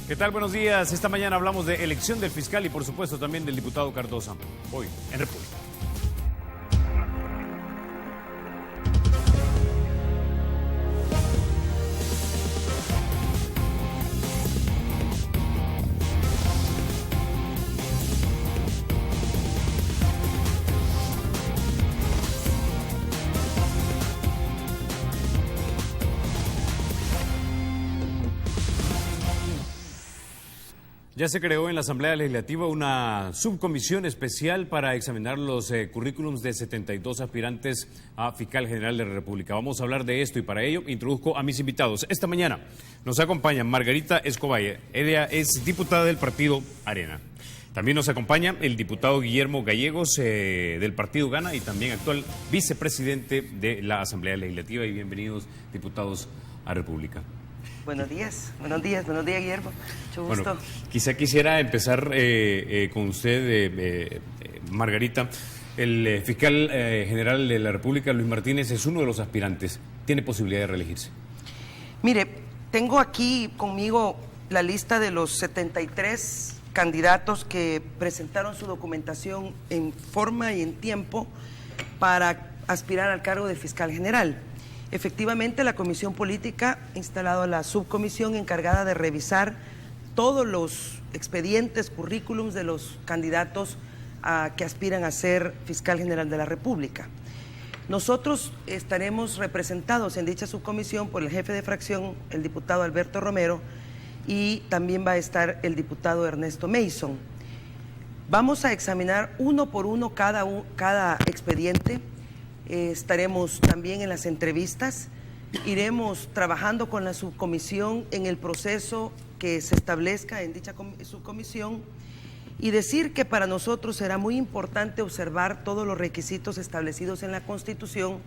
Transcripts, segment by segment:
¿Qué tal? Buenos días. Esta mañana hablamos de elección del fiscal y por supuesto también del diputado Cardosa. Hoy en República. Ya se creó en la Asamblea Legislativa una subcomisión especial para examinar los currículums de 72 aspirantes a fiscal general de la República. Vamos a hablar de esto y para ello introduzco a mis invitados. Esta mañana nos acompaña Margarita Escobaye. Ella es diputada del partido Arena. También nos acompaña el diputado Guillermo Gallegos del partido Gana y también actual vicepresidente de la Asamblea Legislativa. Y bienvenidos, diputados, a República. Buenos días, Guillermo. Mucho gusto. Bueno, quisiera empezar con usted, Margarita. El fiscal general de la República, Luis Martínez, es uno de los aspirantes. ¿Tiene posibilidad de reelegirse? Mire, tengo aquí conmigo la lista de los 73 candidatos que presentaron su documentación en forma y en tiempo para aspirar al cargo de fiscal general. Efectivamente, la Comisión Política ha instalado la subcomisión encargada de revisar todos los expedientes, currículums de los candidatos que aspiran a ser fiscal general de la República. Nosotros estaremos representados en dicha subcomisión por el jefe de fracción, el diputado Alberto Romero, y también va a estar el diputado Ernesto Mason. Vamos a examinar uno por uno cada expediente. Estaremos también en las entrevistas, iremos trabajando con la subcomisión en el proceso que se establezca en dicha subcomisión y decir que para nosotros será muy importante observar todos los requisitos establecidos en la Constitución,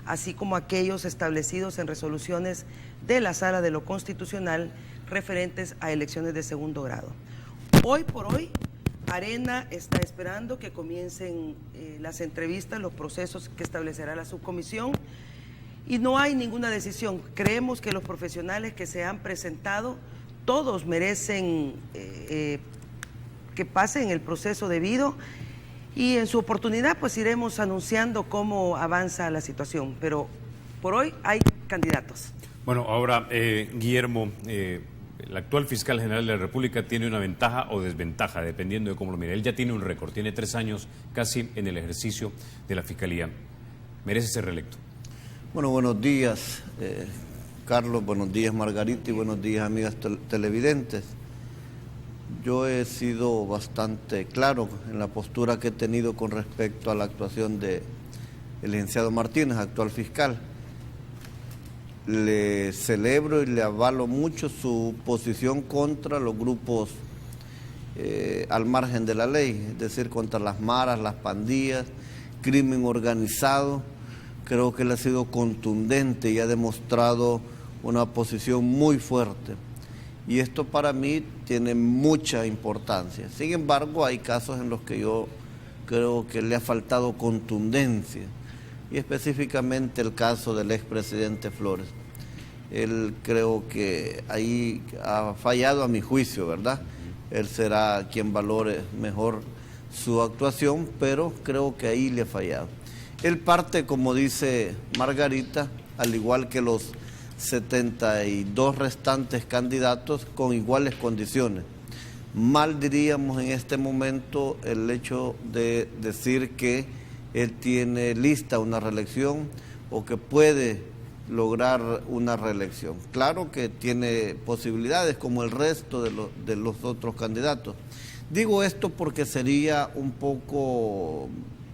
así como aquellos establecidos en resoluciones de la Sala de lo Constitucional referentes a elecciones de segundo grado. Hoy por hoy, Arena está esperando que comiencen las entrevistas, los procesos que establecerá la subcomisión y no hay ninguna decisión. Creemos que los profesionales que se han presentado, todos merecen que pasen el proceso debido y en su oportunidad pues iremos anunciando cómo avanza la situación, pero por hoy hay candidatos. Bueno, ahora Guillermo, el actual fiscal general de la República tiene una ventaja o desventaja, dependiendo de cómo lo mire. Él ya tiene un récord, tiene 3 años casi en el ejercicio de la Fiscalía. ¿Merece ser reelecto? Bueno, buenos días, Carlos, buenos días, Margarita, y buenos días, amigas televidentes. Yo he sido bastante claro en la postura que he tenido con respecto a la actuación del licenciado Martínez, actual fiscal. Le celebro y le avalo mucho su posición contra los grupos al margen de la ley, es decir, contra las maras, las pandillas, crimen organizado. Creo que él ha sido contundente y ha demostrado una posición muy fuerte. Y esto para mí tiene mucha importancia. Sin embargo, hay casos en los que yo creo que le ha faltado contundencia. Y específicamente el caso del expresidente Flores. Él creo que ahí ha fallado a mi juicio, ¿verdad? Él será quien valore mejor su actuación, pero creo que ahí le ha fallado. Él parte, como dice Margarita, al igual que los 72 restantes candidatos, con iguales condiciones. Mal diríamos en este momento el hecho de decir que él tiene lista una reelección o que puede lograr una reelección. Claro que tiene posibilidades como el resto de los otros candidatos. Digo esto porque sería un poco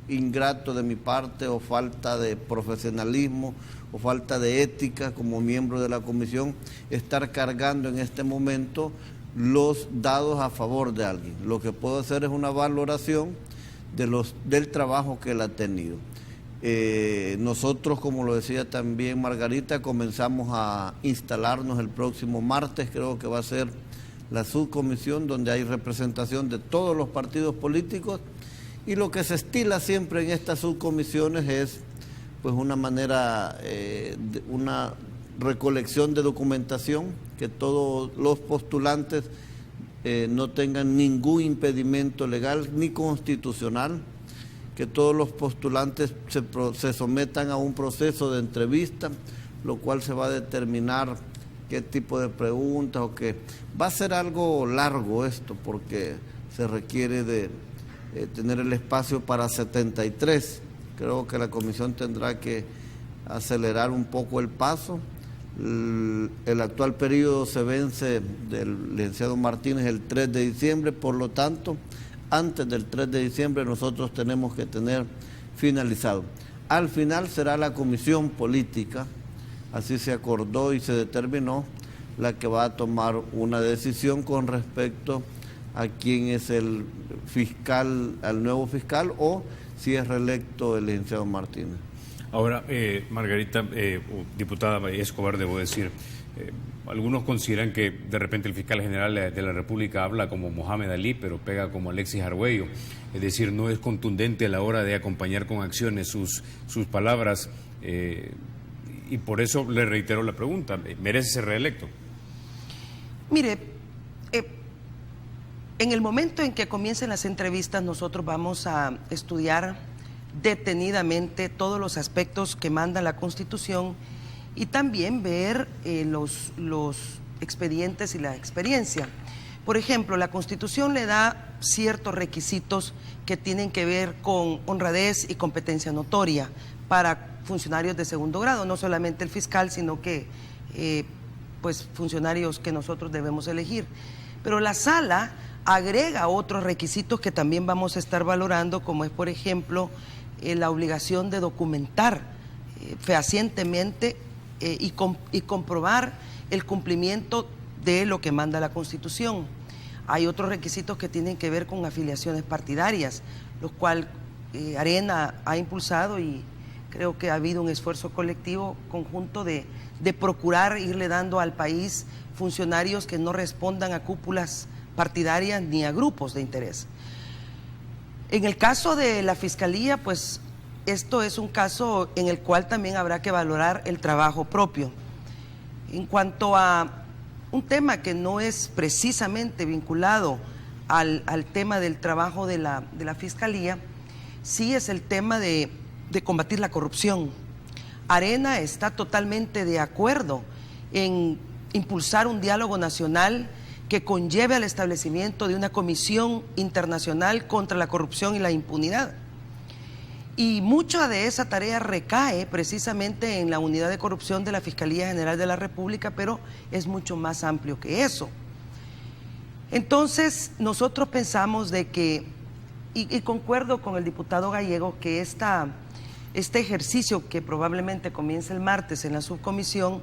ingrato de mi parte o falta de profesionalismo o falta de ética como miembro de la comisión estar cargando en este momento los dados a favor de alguien. Lo que puedo hacer es una valoración del trabajo que él ha tenido. Nosotros, como lo decía también Margarita, comenzamos a instalarnos el próximo martes, creo que va a ser la subcomisión donde hay representación de todos los partidos políticos y lo que se estila siempre en estas subcomisiones es pues una manera, una recolección de documentación, que todos los postulantes no tengan ningún impedimento legal ni constitucional, que todos los postulantes se sometan a un proceso de entrevista, lo cual se va a determinar qué tipo de preguntas o qué. Va a ser algo largo esto porque se requiere de tener el espacio para 73. Creo que la comisión tendrá que acelerar un poco el paso. El actual periodo se vence del licenciado Martínez el 3 de diciembre, por lo tanto, antes del 3 de diciembre nosotros tenemos que tener finalizado. Al final será la comisión política, así se acordó y se determinó, la que va a tomar una decisión con respecto a quién es el fiscal, al nuevo fiscal, o si es reelecto el licenciado Martínez. Ahora, Margarita, diputada Escobar, debo decir, algunos consideran que de repente el fiscal general de la República habla como Mohamed Ali, pero pega como Alexis Arguello, es decir, no es contundente a la hora de acompañar con acciones sus palabras, y por eso le reitero la pregunta, ¿merece ser reelecto? Mire, en el momento en que comiencen las entrevistas, nosotros vamos a estudiar detenidamente todos los aspectos que manda la Constitución y también ver los expedientes y la experiencia. Por ejemplo, la Constitución le da ciertos requisitos que tienen que ver con honradez y competencia notoria para funcionarios de segundo grado, no solamente el fiscal, sino que pues funcionarios que nosotros debemos elegir. Pero la sala agrega otros requisitos que también vamos a estar valorando, como es, por ejemplo, la obligación de documentar fehacientemente y comprobar el cumplimiento de lo que manda la Constitución. Hay otros requisitos que tienen que ver con afiliaciones partidarias, los cuales Arena ha impulsado, y creo que ha habido un esfuerzo colectivo conjunto de procurar irle dando al país funcionarios que no respondan a cúpulas partidarias ni a grupos de interés. En el caso de la Fiscalía, pues esto es un caso en el cual también habrá que valorar el trabajo propio. En cuanto a un tema que no es precisamente vinculado al tema del trabajo de la Fiscalía, sí es el tema de combatir la corrupción. Arena está totalmente de acuerdo en impulsar un diálogo nacional que conlleve al establecimiento de una comisión internacional contra la corrupción y la impunidad. Y mucha de esa tarea recae precisamente en la unidad de corrupción de la Fiscalía General de la República, pero es mucho más amplio que eso. Entonces, nosotros pensamos de que, y concuerdo con el diputado Gallego, que este ejercicio que probablemente comience el martes en la subcomisión,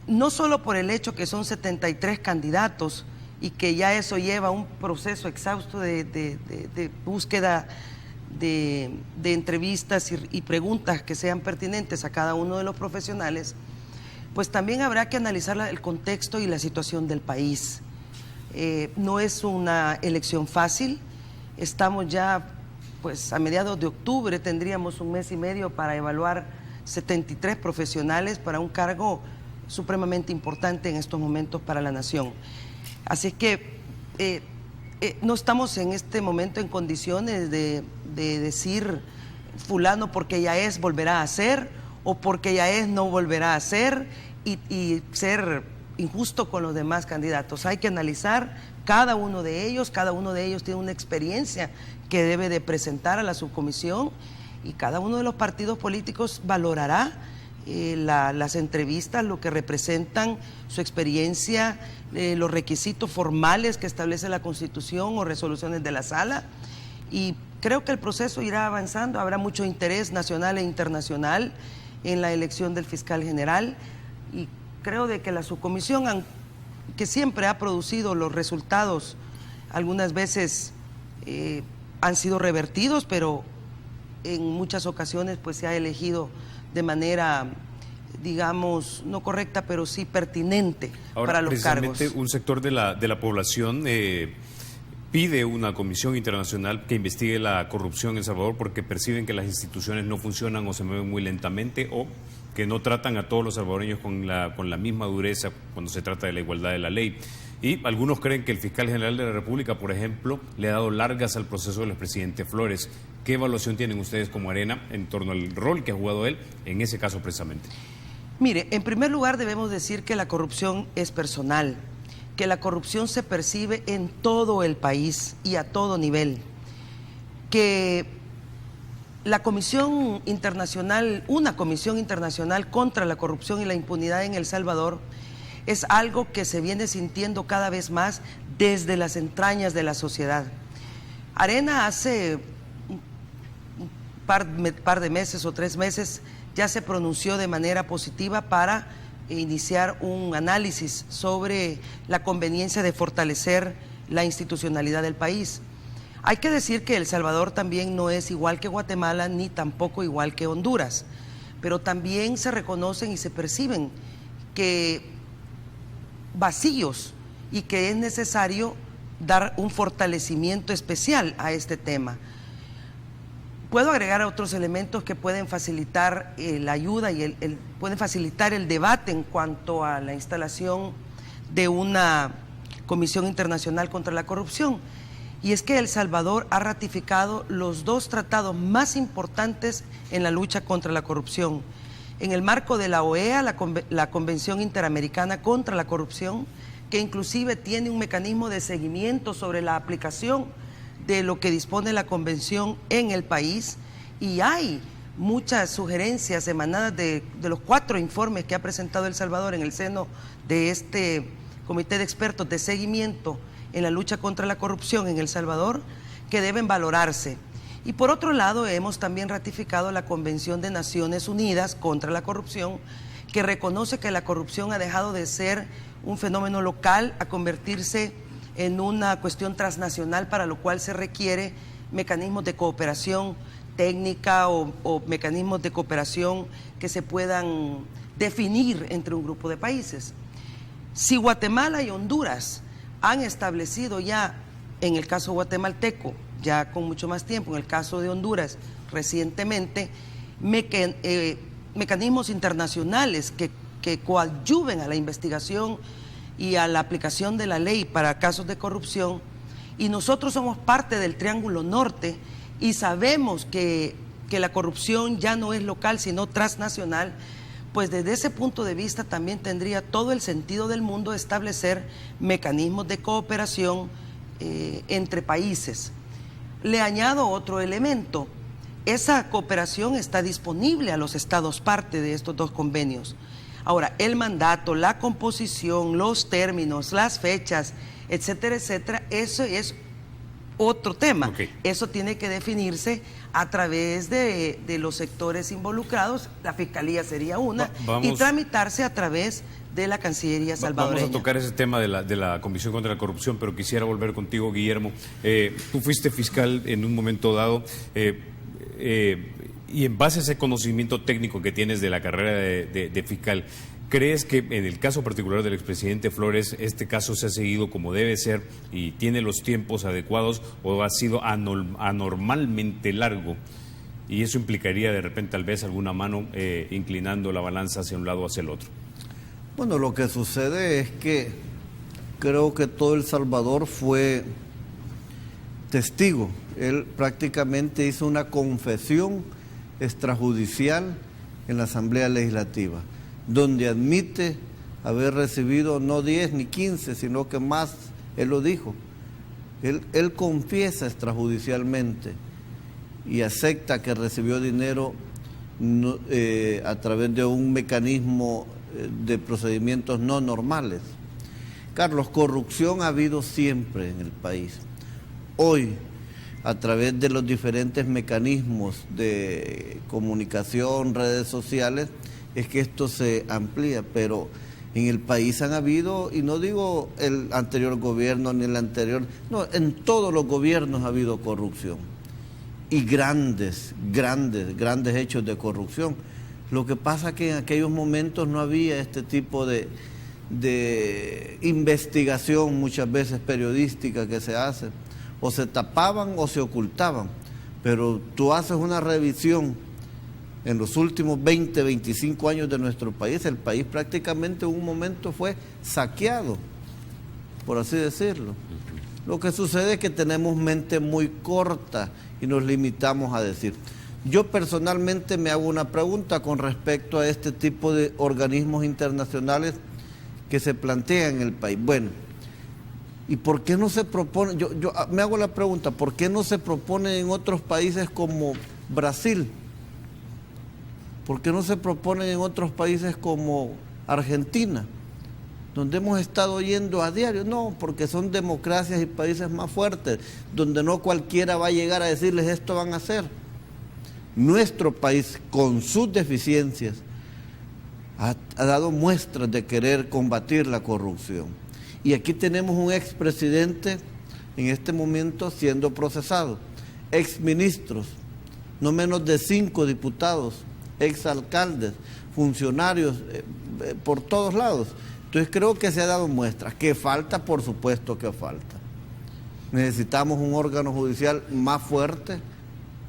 no solo por el hecho que son 73 candidatos y que ya eso lleva un proceso exhausto de búsqueda de entrevistas y preguntas que sean pertinentes a cada uno de los profesionales, pues también habrá que analizar el contexto y la situación del país. No es una elección fácil, estamos ya pues a mediados de octubre, tendríamos un mes y medio para evaluar 73 profesionales para un cargo supremamente importante en estos momentos para la nación. Así que no estamos en este momento en condiciones de decir fulano porque ya es volverá a ser, o porque ya es no volverá a ser, y ser injusto con los demás candidatos. Hay que analizar cada uno de ellos tiene una experiencia que debe de presentar a la subcomisión, y cada uno de los partidos políticos valorará las entrevistas, lo que representan, su experiencia, los requisitos formales que establece la Constitución o resoluciones de la Sala, y creo que el proceso irá avanzando. Habrá mucho interés nacional e internacional en la elección del fiscal general, y creo de que la subcomisión, que siempre ha producido los resultados, algunas veces han sido revertidos, pero en muchas ocasiones pues se ha elegido de manera, digamos, no correcta, pero sí pertinente. Ahora, para los cargos. Precisamente un sector de la población pide una comisión internacional que investigue la corrupción en El Salvador porque perciben que las instituciones no funcionan o se mueven muy lentamente, o que no tratan a todos los salvadoreños con la misma dureza cuando se trata de la igualdad de la ley. Y algunos creen que el fiscal general de la República, por ejemplo, le ha dado largas al proceso del expresidente Flores. ¿Qué evaluación tienen ustedes como Arena en torno al rol que ha jugado él en ese caso precisamente? Mire, en primer lugar debemos decir que la corrupción es personal, que la corrupción se percibe en todo el país y a todo nivel, que la Comisión Internacional, una Comisión Internacional contra la Corrupción y la Impunidad en El Salvador, es algo que se viene sintiendo cada vez más desde las entrañas de la sociedad. Arena hace un par de meses o 3 meses ya se pronunció de manera positiva para iniciar un análisis sobre la conveniencia de fortalecer la institucionalidad del país. Hay que decir que El Salvador también no es igual que Guatemala ni tampoco igual que Honduras, pero también se reconocen y se perciben que vacíos y que es necesario dar un fortalecimiento especial a este tema. Puedo agregar otros elementos que pueden facilitar la ayuda y pueden facilitar el debate en cuanto a la instalación de una Comisión Internacional contra la Corrupción. Y es que El Salvador ha ratificado los 2 tratados más importantes en la lucha contra la corrupción. En el marco de la OEA, la Convención Interamericana contra la Corrupción, que inclusive tiene un mecanismo de seguimiento sobre la aplicación de lo que dispone la Convención en el país, y hay muchas sugerencias emanadas de los 4 informes que ha presentado El Salvador en el seno de este Comité de Expertos de Seguimiento en la lucha contra la corrupción en El Salvador, que deben valorarse. Y por otro lado, hemos también ratificado la Convención de Naciones Unidas contra la Corrupción, que reconoce que la corrupción ha dejado de ser un fenómeno local a convertirse en una cuestión transnacional, para lo cual se requiere mecanismos de cooperación técnica o mecanismos de cooperación que se puedan definir entre un grupo de países. Si Guatemala y Honduras han establecido ya, en el caso guatemalteco, ya con mucho más tiempo, en el caso de Honduras recientemente, mecanismos internacionales que coadyuven a la investigación y a la aplicación de la ley para casos de corrupción, y nosotros somos parte del Triángulo Norte y sabemos que la corrupción ya no es local sino transnacional, pues desde ese punto de vista también tendría todo el sentido del mundo establecer mecanismos de cooperación entre países. Le añado otro elemento: esa cooperación está disponible a los estados parte de estos 2 convenios. Ahora, el mandato, la composición, los términos, las fechas, etcétera, etcétera, eso es otro tema. Okay. Eso tiene que definirse a través de los sectores involucrados, la Fiscalía sería una, y tramitarse a través de la Cancillería salvadoreña. Vamos a tocar ese tema de la Comisión contra la Corrupción, pero quisiera volver contigo, Guillermo. Tú fuiste fiscal en un momento dado, y en base a ese conocimiento técnico que tienes de la carrera de fiscal, ¿crees que en el caso particular del expresidente Flores este caso se ha seguido como debe ser y tiene los tiempos adecuados, o ha sido anormalmente largo? Y eso implicaría de repente tal vez alguna mano inclinando la balanza hacia un lado o hacia el otro. Bueno, lo que sucede es que creo que todo El Salvador fue testigo. Él prácticamente hizo una confesión extrajudicial en la Asamblea Legislativa, donde admite haber recibido no 10 ni 15, sino que más. Él lo dijo. Él confiesa extrajudicialmente y acepta que recibió dinero a través de un mecanismo de procedimientos no normales. Carlos, corrupción ha habido siempre en el país. Hoy, a través de los diferentes mecanismos de comunicación, redes sociales, es que esto se amplía, pero en el país han habido, y no digo el anterior gobierno ni el anterior, no, en todos los gobiernos ha habido corrupción y grandes hechos de corrupción. Lo que pasa es que en aquellos momentos no había este tipo de investigación, muchas veces periodística, que se hace, o se tapaban o se ocultaban, pero tú haces una revisión en los últimos 20, 25 años de nuestro país, el país prácticamente en un momento fue saqueado, por así decirlo. Lo que sucede es que tenemos mente muy corta y nos limitamos a decir. Yo personalmente me hago una pregunta con respecto a este tipo de organismos internacionales que se plantean en el país. Bueno, ¿y por qué no se propone? Yo me hago la pregunta, ¿por qué no se propone en otros países como Brasil? ¿Por qué no se proponen en otros países como Argentina, donde hemos estado yendo a diario? No, porque son democracias y países más fuertes, donde no cualquiera va a llegar a decirles esto van a hacer. Nuestro país, con sus deficiencias, ha dado muestras de querer combatir la corrupción. Y aquí tenemos un expresidente en este momento siendo procesado, exministros, no menos de 5 diputados, exalcaldes, funcionarios por todos lados. Entonces creo que se ha dado muestras. ¿Que falta? Por supuesto que falta. Necesitamos un órgano judicial más fuerte,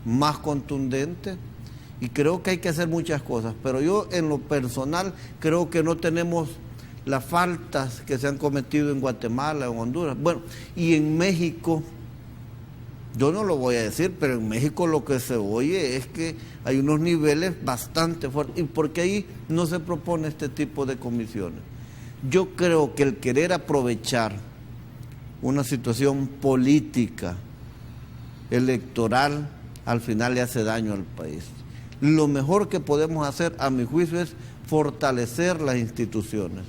más contundente, y creo que hay que hacer muchas cosas, pero yo en lo personal creo que no tenemos las faltas que se han cometido en Guatemala, en Honduras, bueno, y en México. Yo no lo voy a decir, pero en México lo que se oye es que hay unos niveles bastante fuertes. ¿Y por qué ahí no se propone este tipo de comisiones? Yo creo que el querer aprovechar una situación política, electoral, al final le hace daño al país. Lo mejor que podemos hacer, a mi juicio, es fortalecer las instituciones,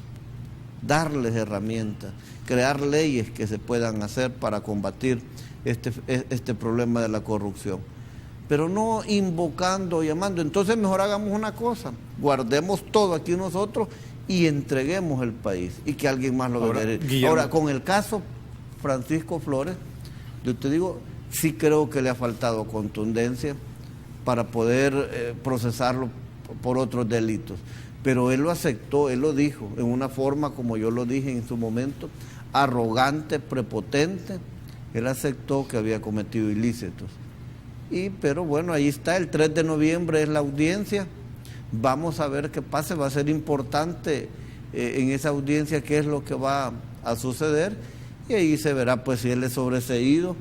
darles herramientas, crear leyes que se puedan hacer para combatir este problema de la corrupción, pero no invocando, llamando. Entonces mejor hagamos una cosa, guardemos todo aquí nosotros y entreguemos el país y que alguien más lo vea. Ahora, con el caso Francisco Flores, yo te digo, sí creo que le ha faltado contundencia para poder procesarlo por otros delitos, pero él lo aceptó, él lo dijo en una forma, como yo lo dije en su momento, arrogante, prepotente. Él aceptó que había cometido ilícitos. Pero bueno, ahí está, el 3 de noviembre es la audiencia. Vamos a ver qué pasa, va a ser importante en esa audiencia qué es lo que va a suceder. Y ahí se verá pues si él es sobreseído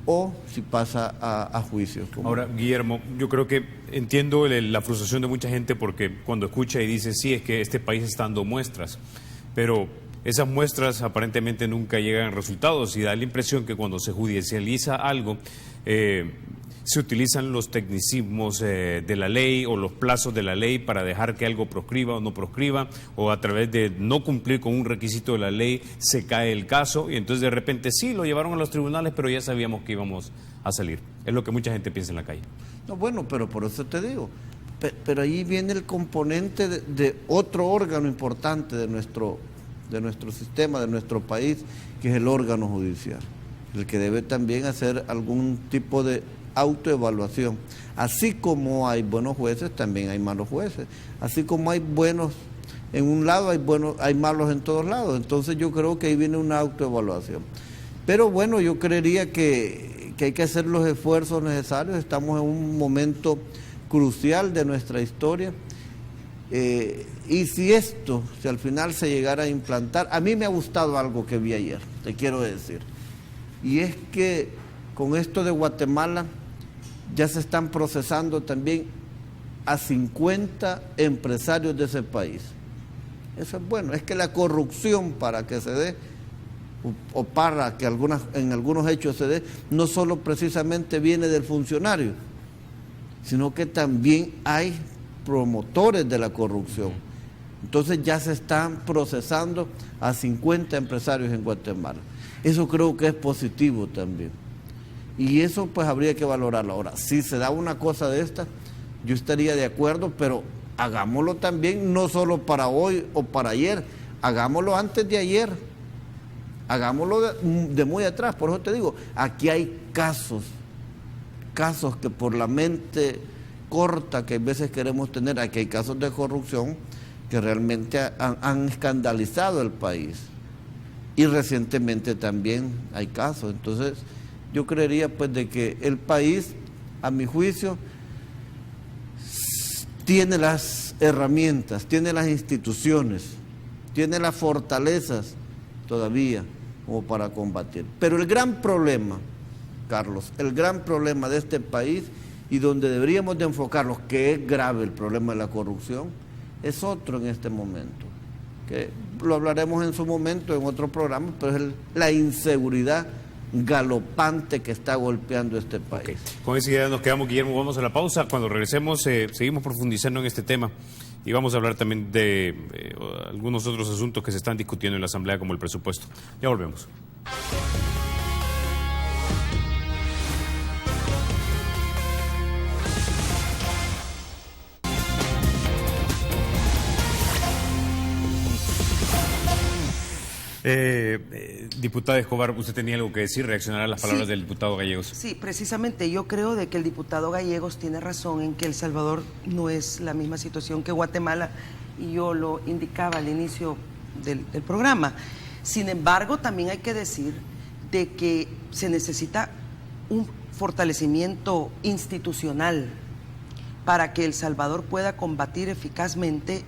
o si pasa a juicio. Ahora, Guillermo, yo creo que entiendo la frustración de mucha gente porque cuando escucha y dice, sí, es que este país está dando muestras, pero esas muestras aparentemente nunca llegan a resultados y da la impresión que cuando se judicializa algo, se utilizan los tecnicismos de la ley o los plazos de la ley para dejar que algo proscriba o no proscriba, o a través de no cumplir con un requisito de la ley se cae el caso y entonces de repente sí, lo llevaron a los tribunales, pero ya sabíamos que íbamos a salir. Es lo que mucha gente piensa en la calle. No, bueno, pero por eso te digo, pero ahí viene el componente de otro órgano importante de nuestro sistema, de nuestro país, que es el órgano judicial, el que debe también hacer algún tipo de autoevaluación. Así como hay buenos jueces, también hay malos jueces. Así como hay buenos en un lado, hay malos en todos lados. Entonces yo creo que ahí viene una autoevaluación. Pero bueno, yo creería que hay que hacer los esfuerzos necesarios. Estamos en un momento crucial de nuestra historia. Y si al final se llegara a implantar, a mí me ha gustado algo que vi ayer, te quiero decir, y es que con esto de Guatemala ya se están procesando también a 50 empresarios de ese país. Eso es bueno, es que la corrupción para que se dé, o para que en algunos hechos se dé, no solo precisamente viene del funcionario, sino que también hay promotores de la corrupción. Entonces ya se están procesando a 50 empresarios en Guatemala. Eso creo que es positivo también. Y eso pues habría que valorarlo. Ahora, si se da una cosa de esta, yo estaría de acuerdo, pero hagámoslo también no solo para hoy o para ayer, hagámoslo antes de ayer, hagámoslo de muy atrás. Por eso te digo, aquí hay casos que por la mente corta que a veces queremos tener, aquí hay casos de corrupción que realmente han escandalizado el país. Y recientemente también hay casos. Entonces, yo creería pues de que el país, a mi juicio, tiene las herramientas, tiene las instituciones, tiene las fortalezas todavía como para combatir. Pero el gran problema, Carlos, el gran problema de este país y donde deberíamos de enfocarnos, que es grave el problema de la corrupción, es otro en este momento, que lo hablaremos en su momento en otro programa, pero es la inseguridad galopante que está golpeando este país. Okay. Con esa idea nos quedamos, Guillermo, vamos a la pausa. Cuando regresemos seguimos profundizando en este tema y vamos a hablar también de algunos otros asuntos que se están discutiendo en la Asamblea, como el presupuesto. Ya volvemos. Diputada Escobar, usted tenía algo que decir, reaccionar a las palabras del diputado Gallegos. Sí, precisamente yo creo de que el diputado Gallegos tiene razón en que El Salvador no es la misma situación que Guatemala, y yo lo indicaba al inicio del programa. Sin embargo, también hay que decir de que se necesita un fortalecimiento institucional para que El Salvador pueda combatir eficazmente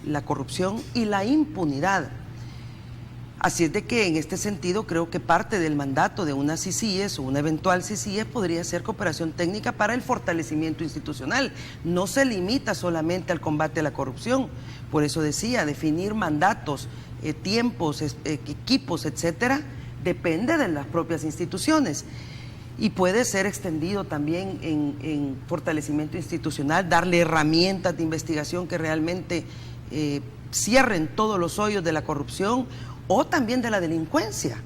la corrupción y la impunidad. Así es de que en este sentido creo que parte del mandato de una CICIES o una eventual CICIES podría ser cooperación técnica para el fortalecimiento institucional. No se limita solamente al combate a la corrupción. Por eso decía, definir mandatos, tiempos, equipos, etcétera, depende de las propias instituciones. Y puede ser extendido también en fortalecimiento institucional, darle herramientas de investigación que realmente cierren todos los hoyos de la corrupción o también de la delincuencia.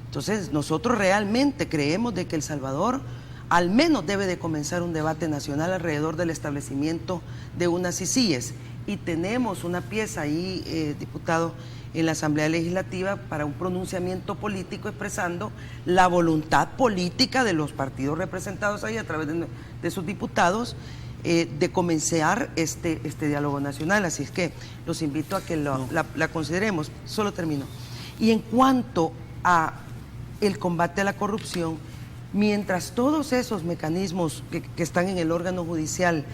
Entonces, nosotros realmente creemos de que El Salvador al menos debe de comenzar un debate nacional alrededor del establecimiento de unas CICIES. Y tenemos una pieza ahí, diputado, en la Asamblea Legislativa para un pronunciamiento político expresando la voluntad política de los partidos representados ahí a través de sus diputados de comenzar este diálogo nacional. Así es que los invito a que la consideremos. Solo termino. Y en cuanto a el combate a la corrupción, mientras todos esos mecanismos que están en el órgano judicial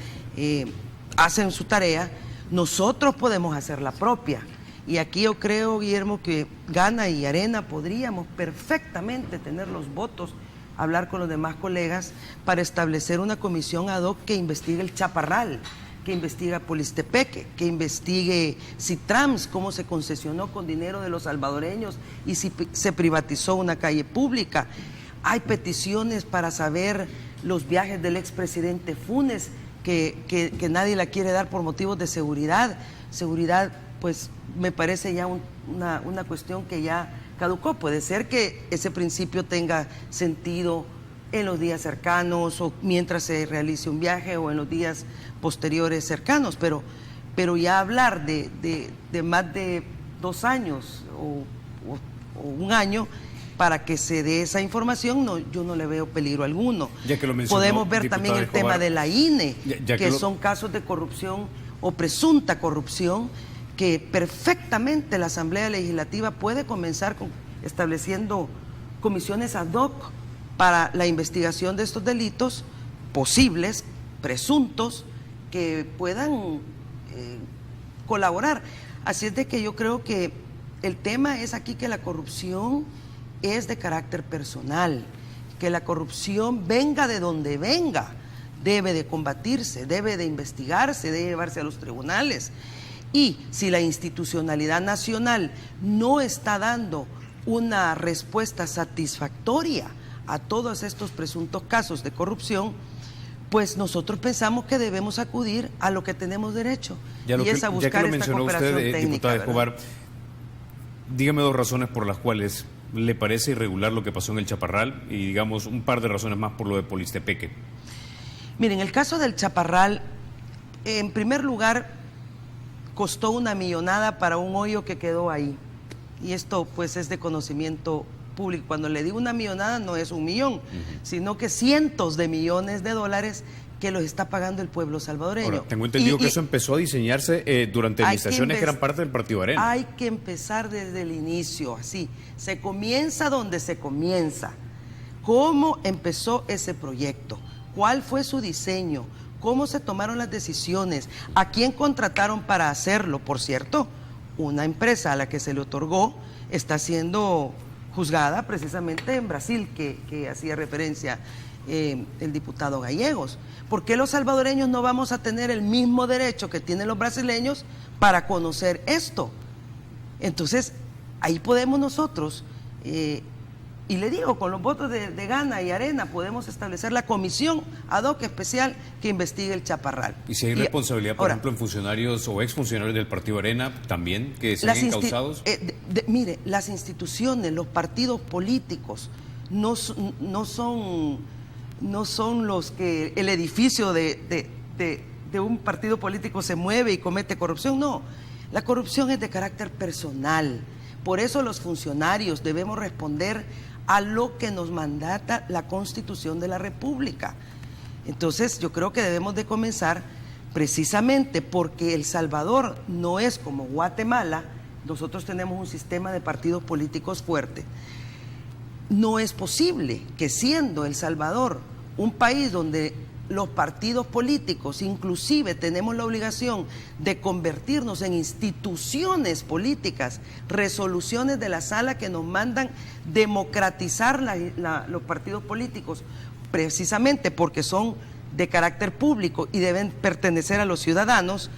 hacen su tarea, nosotros podemos hacer la propia. Y aquí yo creo, Guillermo, que Gana y Arena podríamos perfectamente tener los votos, hablar con los demás colegas para establecer una comisión ad hoc que investigue el Chaparral, que investigue Polistepeque, que investigue Citrams, cómo se concesionó con dinero de los salvadoreños y si se privatizó una calle pública. Hay peticiones para saber los viajes del expresidente Funes, que nadie la quiere dar por motivos de seguridad. Seguridad, pues me parece ya una cuestión que ya caducó. Puede ser que ese principio tenga sentido en los días cercanos o mientras se realice un viaje o en los días posteriores cercanos, pero ya hablar de más de 2 años o 1 año para que se dé esa información, yo no le veo peligro alguno. Ya que lo mencionó, podemos ver también el Escobar, tema de la INE, que son casos de corrupción o presunta corrupción que perfectamente la Asamblea Legislativa puede comenzar estableciendo comisiones ad hoc para la investigación de estos delitos posibles, presuntos, que puedan colaborar. Así es de que yo creo que el tema es aquí que la corrupción es de carácter personal, que la corrupción venga de donde venga, debe de combatirse, debe de investigarse, debe llevarse a los tribunales. Y si la institucionalidad nacional no está dando una respuesta satisfactoria a todos estos presuntos casos de corrupción, pues nosotros pensamos que debemos acudir a lo que tenemos derecho, y es a buscar esta cooperación técnica. Diputada Escobar, dígame 2 razones por las cuales le parece irregular lo que pasó en el Chaparral y digamos un par de razones más por lo de Polistepeque. Miren, el caso del Chaparral, en primer lugar, costó 1 millonada para un hoyo que quedó ahí. Y esto pues es de conocimiento público. Cuando le digo 1 millonada no es 1 millón, sino que cientos de millones de dólares que los está pagando el pueblo salvadoreño. Ahora, tengo entendido que eso empezó a diseñarse durante administraciones que eran parte del Partido Arena. Hay que empezar desde el inicio, así. Se comienza donde se comienza. ¿Cómo empezó ese proyecto? ¿Cuál fue su diseño? cómo se tomaron las decisiones, a quién contrataron para hacerlo. Por cierto, una empresa a la que se le otorgó está siendo juzgada precisamente en Brasil, que hacía referencia el diputado Gallegos. ¿Por qué los salvadoreños no vamos a tener el mismo derecho que tienen los brasileños para conocer esto? Entonces, ahí podemos nosotros, y le digo, con los votos de Gana y Arena, podemos establecer la comisión ad hoc especial que investigue el Chaparral. ¿Y si hay responsabilidad, por ejemplo, en funcionarios o exfuncionarios del Partido Arena también, que sean encausados? Mire, las instituciones, los partidos políticos, no son los que el edificio de un partido político se mueve y comete corrupción, no. La corrupción es de carácter personal. Por eso los funcionarios debemos responder a lo que nos mandata la Constitución de la República. Entonces, yo creo que debemos de comenzar precisamente porque El Salvador no es como Guatemala. Nosotros tenemos un sistema de partidos políticos fuerte. No es posible que, siendo El Salvador un país donde los partidos políticos, inclusive tenemos la obligación de convertirnos en instituciones políticas, resoluciones de la sala que nos mandan democratizar los partidos políticos, precisamente porque son de carácter público y deben pertenecer a los ciudadanos,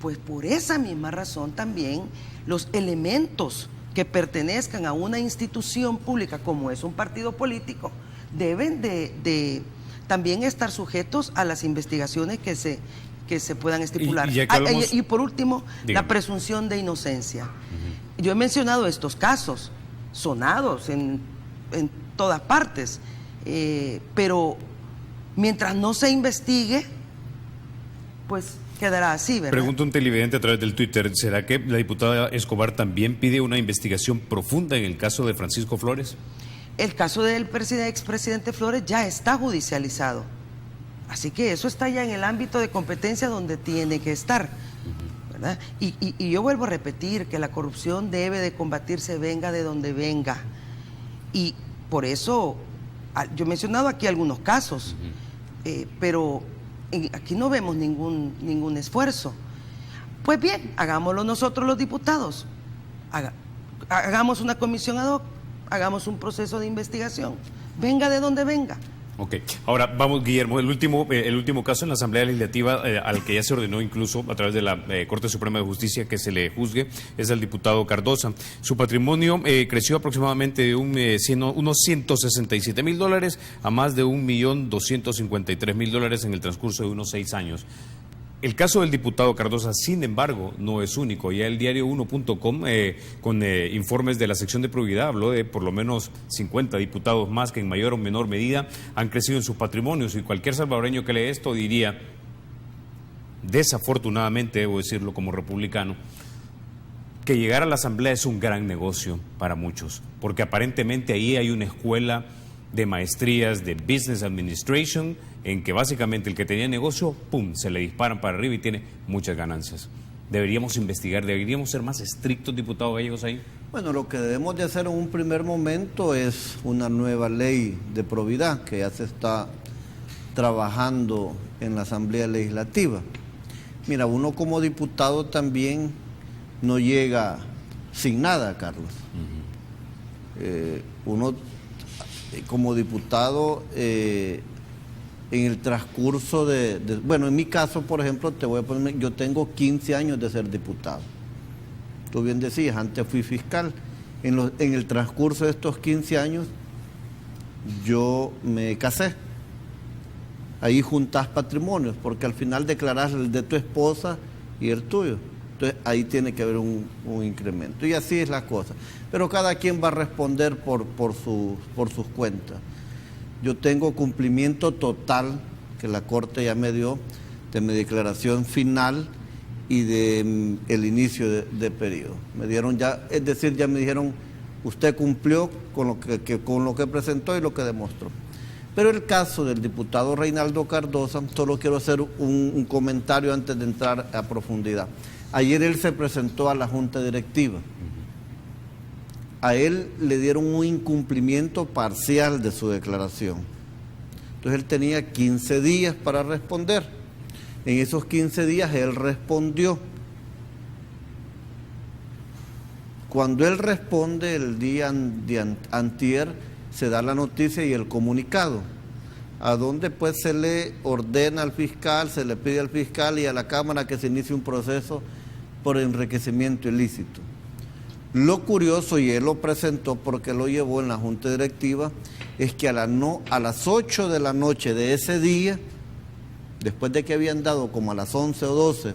pues por esa misma razón también los elementos que pertenezcan a una institución pública como es un partido político deben de también estar sujetos a las investigaciones que se puedan estipular. Y por último, dígame, la presunción de inocencia. Yo he mencionado estos casos sonados en todas partes, pero mientras no se investigue, pues quedará así, ¿verdad? Pregunta un televidente a través del Twitter, ¿será que la diputada Escobar también pide una investigación profunda en el caso de Francisco Flores? El caso del expresidente Flores ya está judicializado, así que eso está ya en el ámbito de competencia donde tiene que estar, ¿verdad? Y yo vuelvo a repetir que la corrupción debe de combatirse venga de donde venga, y por eso yo he mencionado aquí algunos casos, pero aquí no vemos ningún esfuerzo. Pues bien, hagámoslo nosotros los diputados, hagamos una comisión ad hoc, hagamos un proceso de investigación, venga de donde venga. Ok, ahora vamos, Guillermo, el último caso en la Asamblea Legislativa al que ya se ordenó incluso a través de la Corte Suprema de Justicia que se le juzgue es al diputado Cardosa. Su patrimonio creció aproximadamente de unos $167,000 a más de $1,253,000 en el transcurso de unos 6 años. El caso del diputado Cardosa, sin embargo, no es único. Ya el diario 1.com, con informes de la sección de probidad, habló de por lo menos 50 diputados más que en mayor o menor medida han crecido en sus patrimonios. Y cualquier salvadoreño que lee esto diría, desafortunadamente, debo decirlo como republicano, que llegar a la Asamblea es un gran negocio para muchos, porque aparentemente ahí hay una escuela de maestrías de Business Administration, en que básicamente el que tenía negocio, ¡pum!, se le disparan para arriba y tiene muchas ganancias. Deberíamos investigar, deberíamos ser más estrictos, diputado Gallegos, ahí. Bueno, lo que debemos de hacer en un primer momento es una nueva ley de probidad que ya se está trabajando en la Asamblea Legislativa. Mira, uno como diputado también no llega sin nada, Carlos. Uno como diputado, en el transcurso bueno, en mi caso, por ejemplo, te voy a poner, yo tengo 15 años de ser diputado. Tú bien decías, antes fui fiscal. En el transcurso de estos 15 años, yo me casé. Ahí juntás patrimonios, porque al final declarás el de tu esposa y el tuyo. Entonces, ahí tiene que haber un incremento. Y así es la cosa. Pero cada quien va a responder por sus cuentas. Yo tengo cumplimiento total, que la Corte ya me dio, de mi declaración final y de el inicio de periodo. Me dieron ya, es decir, ya me dijeron, usted cumplió con lo que presentó y lo que demostró. Pero el caso del diputado Reinaldo Cardosa, solo quiero hacer un comentario antes de entrar a profundidad. Ayer él se presentó a la Junta Directiva. A él le dieron un incumplimiento parcial de su declaración. Entonces él tenía 15 días para responder. En esos 15 días él respondió. Cuando él responde, el día de antier, se da la noticia y el comunicado, a donde pues se le ordena al fiscal, se le pide al fiscal y a la Cámara que se inicie un proceso por enriquecimiento ilícito. Lo curioso, y él lo presentó porque lo llevó en la Junta Directiva, es que a las 8 de la noche de ese día, después de que habían dado como a las 11 o 12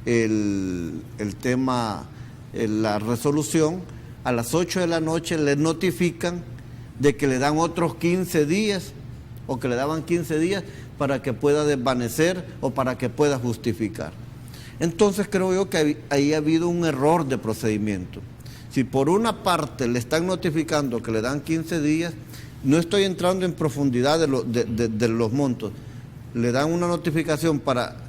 el tema, la resolución, a las 8 de la noche le notifican de que le dan otros 15 días, o que le daban 15 días para que pueda desvanecer o para que pueda justificar. Entonces creo yo que ahí ha habido un error de procedimiento. Si por una parte le están notificando que le dan 15 días, no estoy entrando en profundidad de los montos, le dan una notificación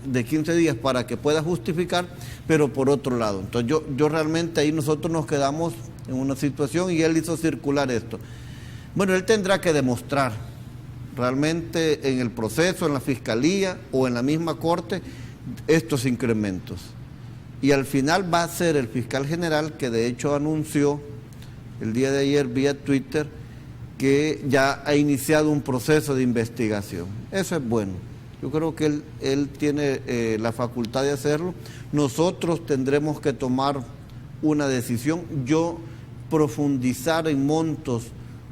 de 15 días para que pueda justificar, pero por otro lado. Entonces yo realmente ahí nosotros nos quedamos en una situación y él hizo circular esto. Bueno, él tendrá que demostrar realmente en el proceso, en la fiscalía o en la misma corte, estos incrementos. Y al final va a ser el fiscal general, que de hecho anunció el día de ayer vía Twitter que ya ha iniciado un proceso de investigación. Eso es bueno. Yo creo que él tiene la facultad de hacerlo. Nosotros tendremos que tomar una decisión. Yo profundizar en montos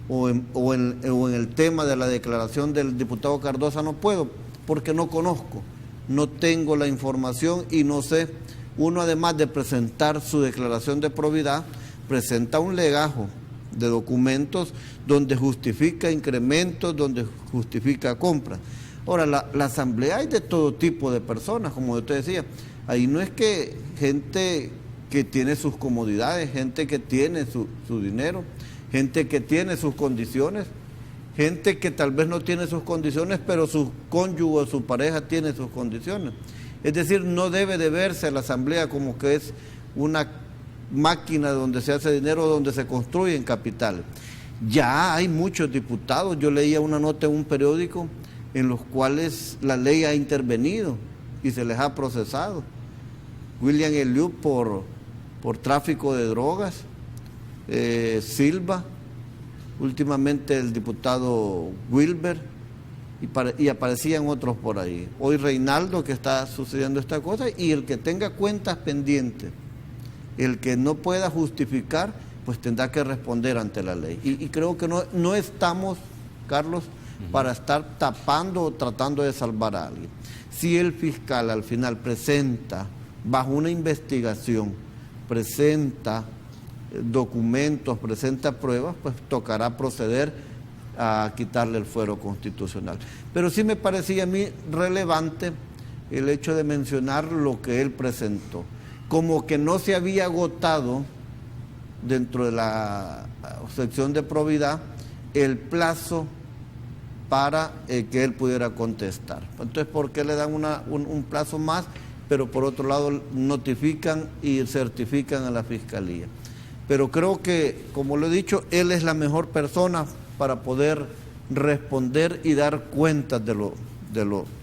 o en el tema de la declaración del diputado Cardosa no puedo, porque no conozco, no tengo la información y no sé. Uno, además de presentar su declaración de probidad, presenta un legajo de documentos donde justifica incrementos, donde justifica compras. Ahora, la asamblea hay de todo tipo de personas, como yo te decía. Ahí no es que gente que tiene sus comodidades, gente que tiene su dinero, gente que tiene sus condiciones, gente que tal vez no tiene sus condiciones, pero su cónyuge o su pareja tiene sus condiciones. Es decir, no debe de verse a la asamblea como que es una máquina donde se hace dinero, donde se construyen capitales. Ya hay muchos diputados, yo leía una nota en un periódico en los cuales la ley ha intervenido y se les ha procesado. William Eliud por tráfico de drogas, Silva, últimamente el diputado Wilber, y aparecían otros por ahí. Hoy Reinaldo, que está sucediendo esta cosa, y el que tenga cuentas pendientes, el que no pueda justificar, pues tendrá que responder ante la ley. Y creo que no estamos, Carlos, para estar tapando o tratando de salvar a alguien. Si el fiscal al final presenta, bajo una investigación, presenta documentos, presenta pruebas, pues tocará proceder a quitarle el fuero constitucional. Pero sí me parecía a mí relevante el hecho de mencionar lo que él presentó, como que no se había agotado dentro de la sección de probidad el plazo para que él pudiera contestar. Entonces, ¿por qué le dan un plazo más? Pero por otro lado notifican y certifican a la fiscalía. Pero creo que, como lo he dicho, él es la mejor persona para poder responder y dar cuentas de lo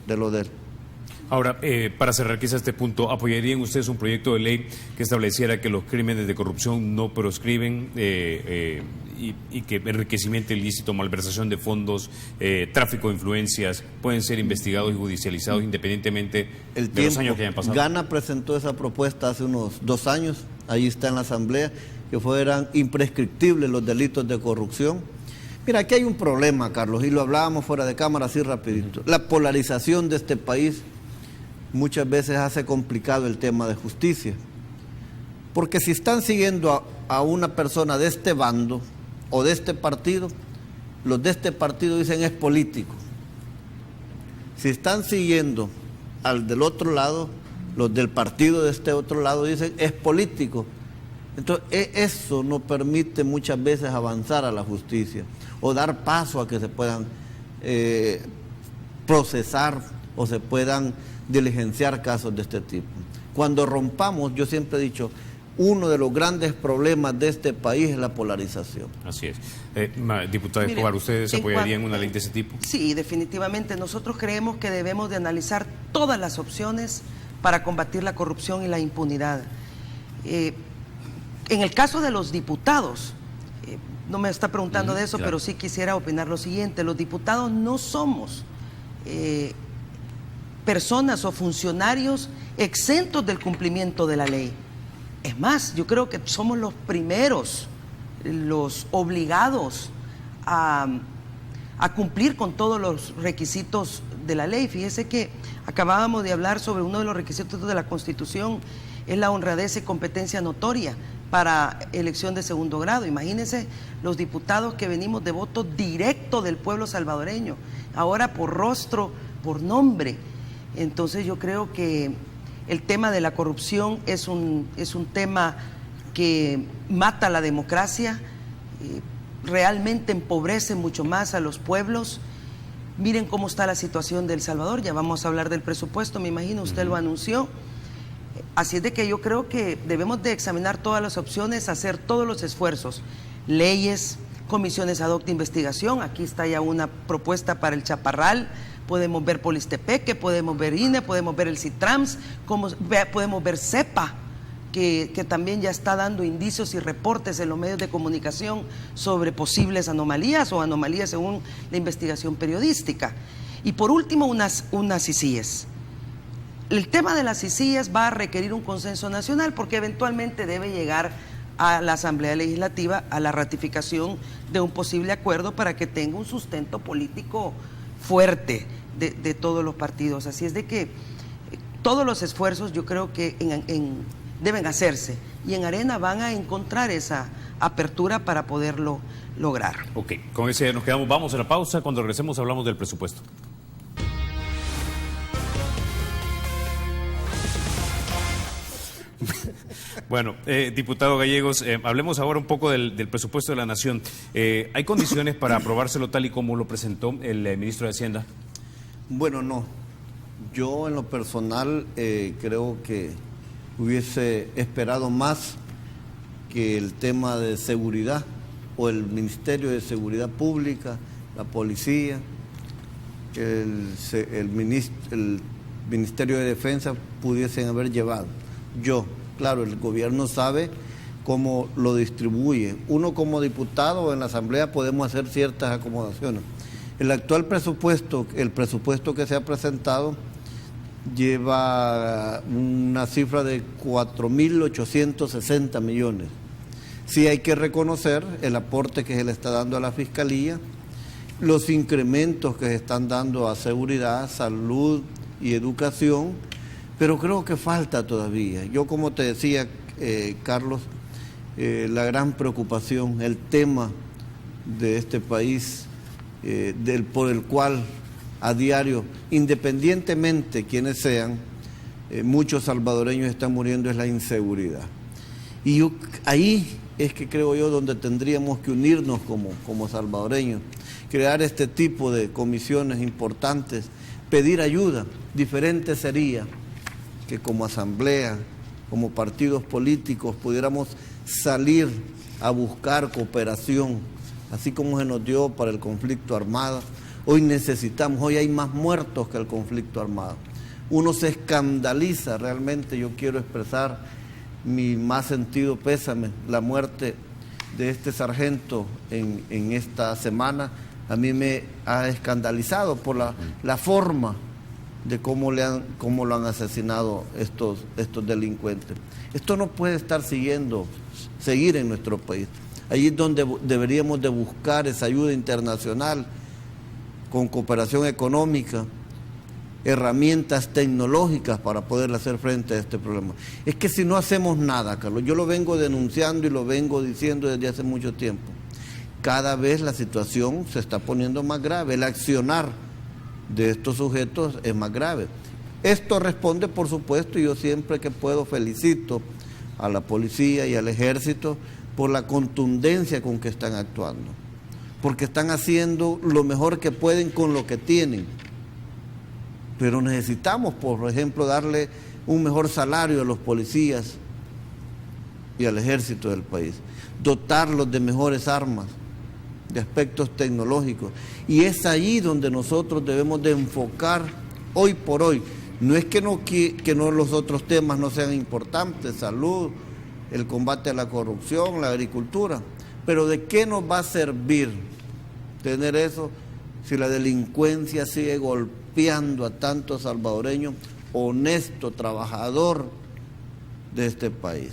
de él. Ahora, para cerrar quizá este punto, ¿apoyarían ustedes un proyecto de ley que estableciera que los crímenes de corrupción no proscriben y que enriquecimiento ilícito, malversación de fondos, tráfico de influencias pueden ser investigados y judicializados independientemente de los años que hayan pasado? Gana presentó esa propuesta hace unos 2 años, ahí está en la Asamblea, que fueran imprescriptibles los delitos de corrupción. Mira, aquí hay un problema, Carlos, y lo hablábamos fuera de cámara así rapidito. La polarización de este país muchas veces hace complicado el tema de justicia. Porque si están siguiendo a una persona de este bando o de este partido, los de este partido dicen es político. Si están siguiendo al del otro lado, los del partido de este otro lado dicen es político. Entonces eso no permite muchas veces avanzar a la justicia o dar paso a que se puedan procesar o se puedan diligenciar casos de este tipo. Cuando rompamos, yo siempre he dicho, uno de los grandes problemas de este país es la polarización. Así es. Diputada Mire, Escobar, ¿ustedes se apoyarían en una ley de ese tipo? Sí, definitivamente. Nosotros creemos que debemos de analizar todas las opciones para combatir la corrupción y la impunidad. En el caso de los diputados, no me está preguntando de eso, claro, pero sí quisiera opinar lo siguiente. Los diputados no somos personas o funcionarios exentos del cumplimiento de la ley. Es más, yo creo que somos los primeros, los obligados a cumplir con todos los requisitos de la ley. Fíjese que acabábamos de hablar sobre uno de los requisitos de la Constitución, es la honradez y competencia notoria para elección de segundo grado. Imagínense los diputados que venimos de voto directo del pueblo salvadoreño, ahora por rostro, por nombre. Entonces yo creo que el tema de la corrupción es un tema que mata la democracia, realmente empobrece mucho más a los pueblos. Miren cómo está la situación de El Salvador, ya vamos a hablar del presupuesto, me imagino, usted lo anunció. Así es de que yo creo que debemos de examinar todas las opciones, hacer todos los esfuerzos, leyes, comisiones ad hoc de investigación. Aquí está ya una propuesta para el Chaparral, podemos ver Polistepeque, podemos ver INE, podemos ver el CITRAMS, podemos ver CEPA, que también ya está dando indicios y reportes en los medios de comunicación sobre posibles anomalías o anomalías según la investigación periodística. Y por último, unas ICIES. El tema de las ICIES va a requerir un consenso nacional porque eventualmente debe llegar a la Asamblea Legislativa a la ratificación de un posible acuerdo para que tenga un sustento político fuerte de todos los partidos. Así es de que todos los esfuerzos yo creo que deben hacerse y en Arena van a encontrar esa apertura para poderlo lograr. Ok, con ese nos quedamos. Vamos a la pausa. Cuando regresemos hablamos del presupuesto. Bueno, diputado Gallegos, hablemos ahora un poco del presupuesto de la Nación. ¿Hay condiciones para aprobárselo tal y como lo presentó el ministro de Hacienda? Bueno, no. Yo en lo personal creo que hubiese esperado más que el tema de seguridad o el Ministerio de Seguridad Pública, la policía, el Ministerio de Defensa pudiesen haber llevado. Claro, el gobierno sabe cómo lo distribuye. Uno como diputado en la Asamblea podemos hacer ciertas acomodaciones. El actual presupuesto, el presupuesto que se ha presentado, lleva una cifra de 4.860 millones. Sí hay que reconocer el aporte que se le está dando a la Fiscalía, los incrementos que se están dando a seguridad, salud y educación, pero creo que falta todavía. Yo, como te decía, Carlos, la gran preocupación, el tema de este país, por el cual a diario, independientemente quienes sean, muchos salvadoreños están muriendo, es la inseguridad. Y ahí es que creo yo donde tendríamos que unirnos como salvadoreños, crear este tipo de comisiones importantes, pedir ayuda. Diferente sería que como asamblea, como partidos políticos, pudiéramos salir a buscar cooperación, así como se nos dio para el conflicto armado. Hoy hay más muertos que el conflicto armado. Uno se escandaliza, realmente yo quiero expresar mi más sentido pésame, la muerte de este sargento en esta semana, a mí me ha escandalizado por la forma de cómo lo han asesinado estos delincuentes. Esto no puede seguir en nuestro país. Allí es donde deberíamos de buscar esa ayuda internacional con cooperación económica, herramientas tecnológicas para poder hacer frente a este problema. Es que si no hacemos nada, Carlos, yo lo vengo denunciando y lo vengo diciendo desde hace mucho tiempo, cada vez la situación se está poniendo más grave, el accionar de estos sujetos es más grave. Esto responde, por supuesto, y yo siempre que puedo felicito a la policía y al ejército por la contundencia con que están actuando, porque están haciendo lo mejor que pueden con lo que tienen. Pero necesitamos, por ejemplo, darle un mejor salario a los policías, y al ejército del país, dotarlos de mejores armas, de aspectos tecnológicos. Y es ahí donde nosotros debemos de enfocar hoy por hoy. No es que no los otros temas no sean importantes, salud, el combate a la corrupción, la agricultura, pero ¿de qué nos va a servir tener eso si la delincuencia sigue golpeando a tantos salvadoreños honesto, trabajador de este país?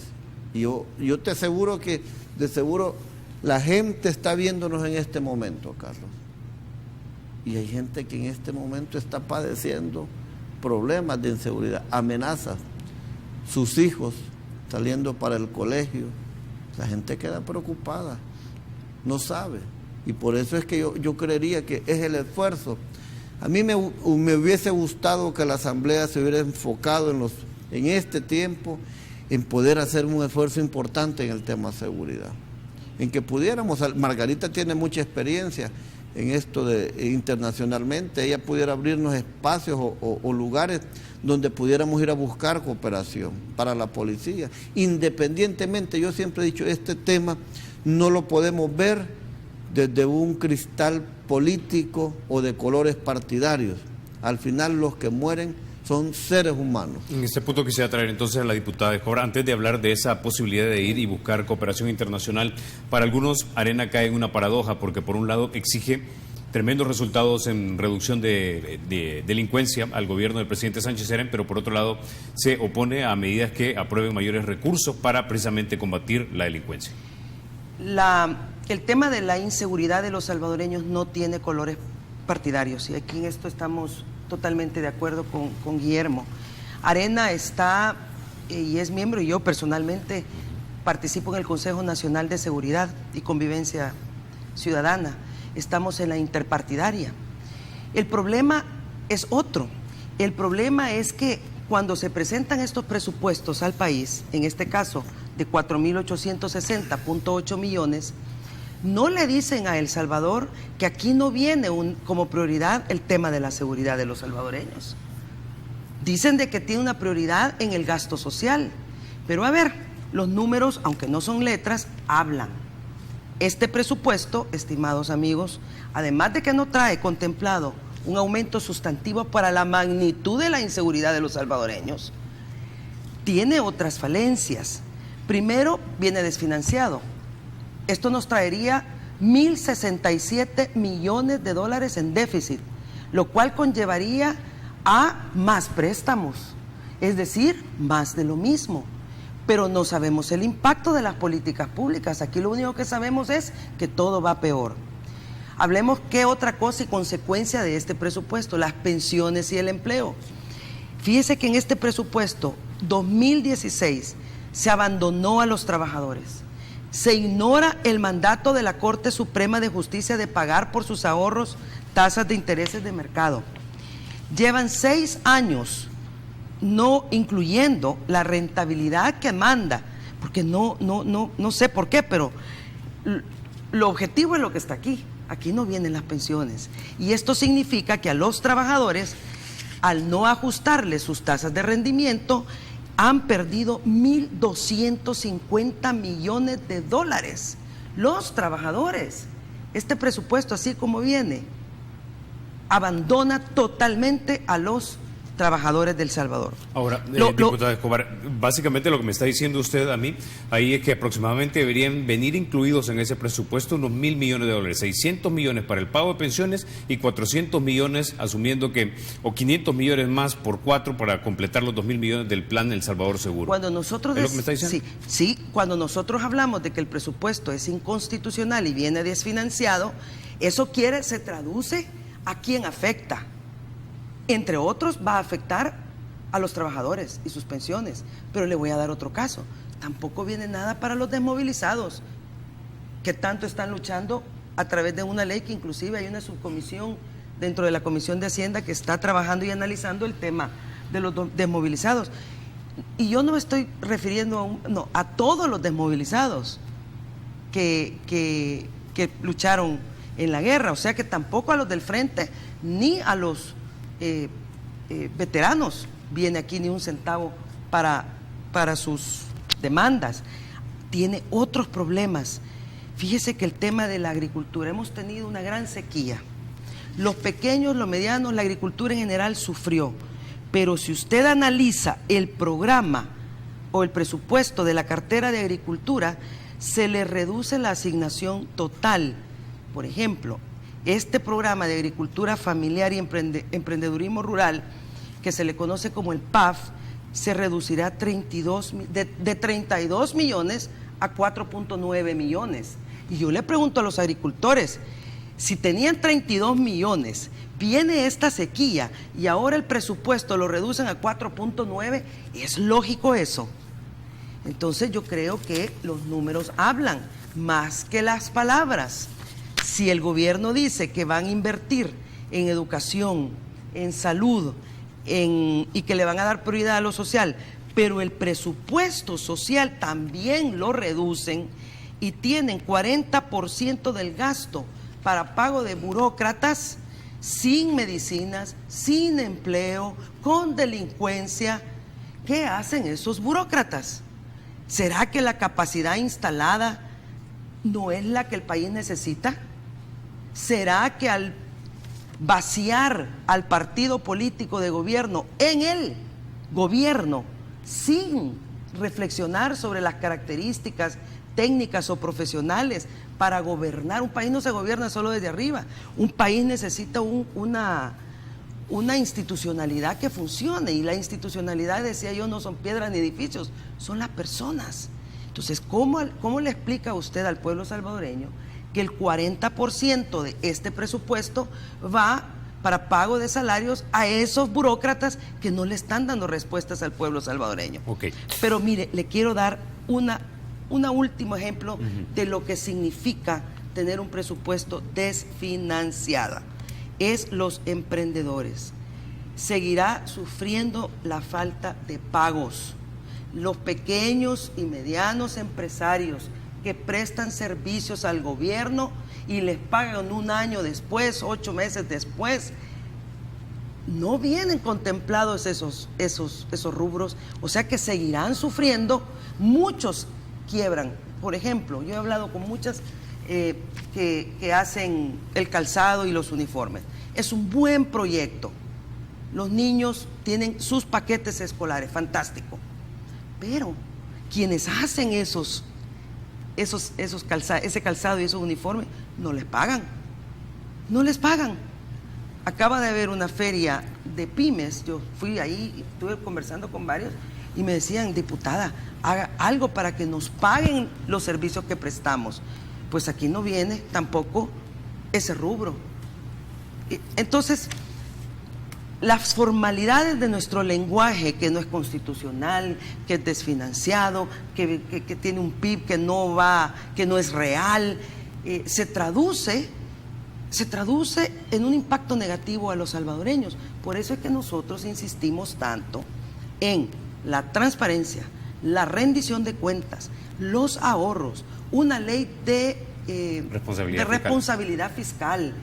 Y yo te aseguro que de seguro la gente está viéndonos en este momento, Carlos. Y hay gente que en este momento está padeciendo problemas de inseguridad, amenazas, sus hijos saliendo para el colegio. La gente queda preocupada, no sabe. Y por eso es que yo creería que es el esfuerzo. A mí me hubiese gustado que la Asamblea se hubiera enfocado en este tiempo en poder hacer un esfuerzo importante en el tema de seguridad. En que pudiéramos, Margarita tiene mucha experiencia en esto internacionalmente, ella pudiera abrirnos espacios o lugares donde pudiéramos ir a buscar cooperación para la policía. Independientemente, yo siempre he dicho, este tema no lo podemos ver desde un cristal político o de colores partidarios. Al final los que mueren son seres humanos. En este punto quisiera traer entonces a la diputada Escobar, antes de hablar de esa posibilidad de ir y buscar cooperación internacional. Para algunos, Arena cae en una paradoja, porque por un lado exige tremendos resultados en reducción de delincuencia al gobierno del presidente Sánchez Serén, pero por otro lado se opone a medidas que aprueben mayores recursos para precisamente combatir la delincuencia. El tema de la inseguridad de los salvadoreños no tiene colores partidarios, y aquí en esto estamos totalmente de acuerdo con Guillermo. Arena está y es miembro, y yo personalmente participo en el Consejo Nacional de Seguridad y Convivencia Ciudadana. Estamos en la interpartidaria. El problema es otro. El problema es que cuando se presentan estos presupuestos al país, en este caso de 4.860.8 millones, no le dicen a El Salvador que aquí no viene como prioridad el tema de la seguridad de los salvadoreños. Dicen de que tiene una prioridad en el gasto social. Pero a ver, los números, aunque no son letras, hablan. Este presupuesto, estimados amigos, además de que no trae contemplado un aumento sustantivo para la magnitud de la inseguridad de los salvadoreños, tiene otras falencias. Primero, viene desfinanciado. Esto nos traería 1.067 millones de dólares en déficit, lo cual conllevaría a más préstamos, es decir, más de lo mismo. Pero no sabemos el impacto de las políticas públicas. Aquí lo único que sabemos es que todo va peor. Hablemos qué otra cosa y consecuencia de este presupuesto, las pensiones y el empleo. Fíjese que en este presupuesto 2016 se abandonó a los trabajadores. Se ignora el mandato de la Corte Suprema de Justicia de pagar por sus ahorros tasas de intereses de mercado. Llevan 6 años no incluyendo la rentabilidad que manda, porque no sé por qué, pero lo objetivo es lo que está aquí. Aquí no vienen las pensiones. Y esto significa que a los trabajadores, al no ajustarles sus tasas de rendimiento, han perdido 1.250 millones de dólares. Los trabajadores, este presupuesto así como viene, abandona totalmente a los trabajadores del Salvador. Ahora, diputada Escobar, básicamente lo que me está diciendo usted a mí, ahí es que aproximadamente deberían venir incluidos en ese presupuesto unos 1.000 millones de dólares, 600 millones para el pago de pensiones y 400 millones, asumiendo que, o 500 millones más por 4 para completar los 2.000 millones del plan El Salvador Seguro. Cuando nosotros ¿Es lo que me está diciendo? Sí, cuando nosotros hablamos de que el presupuesto es inconstitucional y viene desfinanciado, eso se traduce a quién afecta. Entre otros, va a afectar a los trabajadores y sus pensiones. Pero le voy a dar otro caso. Tampoco viene nada para los desmovilizados, que tanto están luchando a través de una ley que inclusive hay una subcomisión dentro de la Comisión de Hacienda que está trabajando y analizando el tema de los desmovilizados. Y yo no me estoy refiriendo a todos los desmovilizados que lucharon en la guerra. O sea que tampoco a los del frente ni a los veteranos viene aquí ni un centavo para sus demandas. tiene otros problemas. Fíjese que el tema de la agricultura, hemos tenido una gran sequía. Los pequeños, los medianos, la agricultura en general sufrió. Pero si usted analiza el programa o el presupuesto de la cartera de agricultura, se le reduce la asignación total. Por ejemplo, este programa de agricultura familiar y emprendedurismo rural, que se le conoce como el PAF, se reducirá de 32 millones a 4.9 millones. Y yo le pregunto a los agricultores, si tenían 32 millones, viene esta sequía y ahora el presupuesto lo reducen a 4.9, ¿es lógico eso? Entonces yo creo que los números hablan más que las palabras. Si el gobierno dice que van a invertir en educación, en salud, y que le van a dar prioridad a lo social, pero el presupuesto social también lo reducen y tienen 40% del gasto para pago de burócratas, sin medicinas, sin empleo, con delincuencia, ¿qué hacen esos burócratas? ¿Será que la capacidad instalada no es la que el país necesita? ¿Será que al vaciar al partido político de gobierno en el gobierno sin reflexionar sobre las características técnicas o profesionales para gobernar? Un país no se gobierna solo desde arriba, un país necesita una institucionalidad que funcione, y la institucionalidad, decía yo, no son piedras ni edificios, son las personas. Entonces, ¿cómo le explica usted al pueblo salvadoreño que el 40% de este presupuesto va para pago de salarios a esos burócratas que no le están dando respuestas al pueblo salvadoreño? Okay. Pero mire, le quiero dar un último ejemplo de lo que significa tener un presupuesto desfinanciado. Es los emprendedores. Seguirá sufriendo la falta de pagos. Los pequeños y medianos empresarios que prestan servicios al gobierno y les pagan un año después, 8 meses después, no vienen contemplados esos rubros, o sea que seguirán sufriendo. Muchos quiebran. Por ejemplo, yo he hablado con muchas que hacen el calzado y los uniformes. Es un buen proyecto. Los niños tienen sus paquetes escolares, fantástico. Pero quienes hacen ese calzado y esos uniformes, no les pagan. No les pagan. Acaba de haber una feria de pymes, yo fui ahí y estuve conversando con varios y me decían, diputada, haga algo para que nos paguen los servicios que prestamos. Pues aquí no viene tampoco ese rubro. Entonces, las formalidades de nuestro lenguaje, que no es constitucional, que es desfinanciado, que tiene un PIB que no es real, se traduce en un impacto negativo a los salvadoreños. Por eso es que nosotros insistimos tanto en la transparencia, la rendición de cuentas, los ahorros, una ley de responsabilidad fiscal,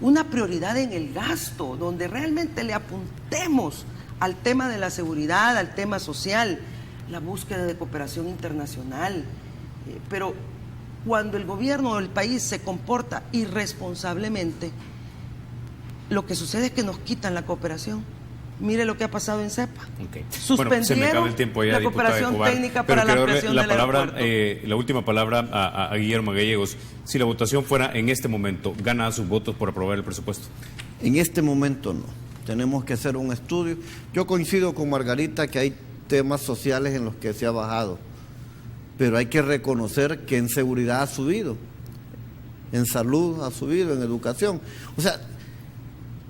una prioridad en el gasto, donde realmente le apuntemos al tema de la seguridad, al tema social, la búsqueda de cooperación internacional. Pero cuando el gobierno o el país se comporta irresponsablemente, lo que sucede es que nos quitan la cooperación. Mire lo que ha pasado en CEPA. Okay. Suspendieron bueno, se me acaba el tiempo ya, la cooperación técnica para la ampliación del aeropuerto. La última palabra a Guillermo Gallegos. Si la votación fuera en este momento, ¿gana sus votos por aprobar el presupuesto? En este momento no. Tenemos que hacer un estudio. Yo coincido con Margarita que hay temas sociales en los que se ha bajado, pero hay que reconocer que en seguridad ha subido, en salud ha subido, en educación. O sea,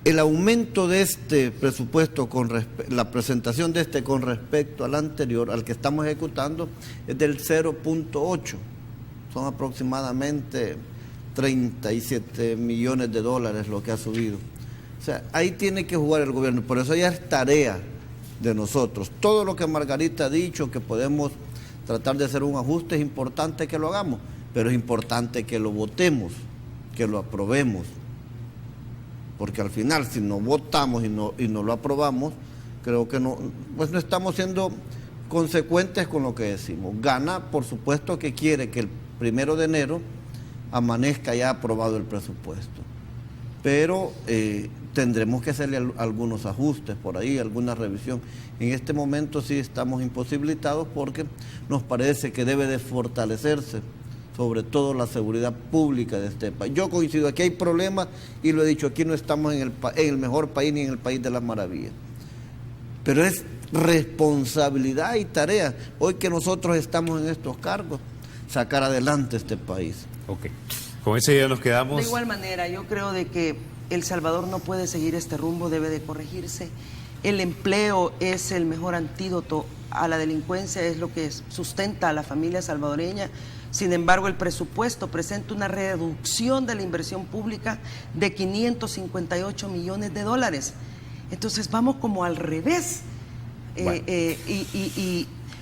el aumento de este presupuesto, la presentación de este con respecto al anterior, al que estamos ejecutando, es del 0.8. Son aproximadamente 37 millones de dólares lo que ha subido. O sea, ahí tiene que jugar el gobierno. Por eso ya es tarea de nosotros. Todo lo que Margarita ha dicho, que podemos tratar de hacer un ajuste, es importante que lo hagamos, pero es importante que lo votemos, que lo aprobemos. Porque al final, si no votamos y no lo aprobamos, creo que no, pues no estamos siendo consecuentes con lo que decimos. Gana, por supuesto, que quiere que el 1 de enero amanezca ya aprobado el presupuesto, pero tendremos que hacerle algunos ajustes por ahí, alguna revisión. En este momento sí estamos imposibilitados porque nos parece que debe de fortalecerse sobre todo la seguridad pública de este país. Yo coincido, aquí hay problemas y lo he dicho, aquí no estamos en el mejor país ni en el país de las maravillas, pero es responsabilidad y tarea, hoy que nosotros estamos en estos cargos, sacar adelante este país. Ok, con esa idea nos quedamos. De igual manera, yo creo de que El Salvador no puede seguir este rumbo, debe de corregirse. El empleo es el mejor antídoto a la delincuencia, es lo que sustenta a la familia salvadoreña. Sin embargo, el presupuesto presenta una reducción de la inversión pública de 558 millones de dólares. Entonces vamos como al revés.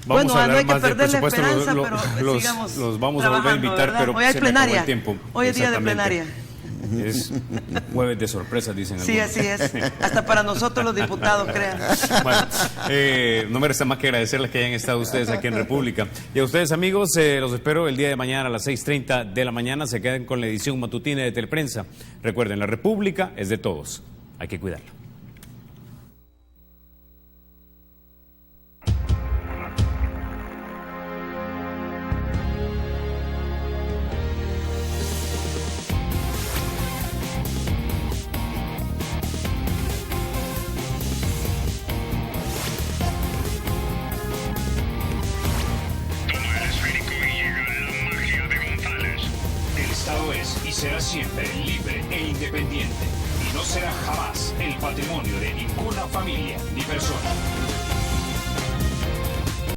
Vamos a hablar no hay que más del perder la presupuesto, esperanza, pero sigamos los vamos a volver a invitar, ¿verdad? pero hoy hay se me acabó plenaria. el tiempo. Hoy es día de plenaria. Es jueves de sorpresas, dicen Sí, algunos. así es. Hasta para nosotros los diputados, crean. Bueno, no me resta más que agradecerles que hayan estado ustedes aquí en República. Y a ustedes, amigos, los espero el día de mañana a las 6:30 de la mañana. Se queden con la edición matutina de Teleprensa. Recuerden, la República es de todos. Hay que cuidarla. Será siempre libre e independiente y no será jamás el patrimonio de ninguna familia ni persona.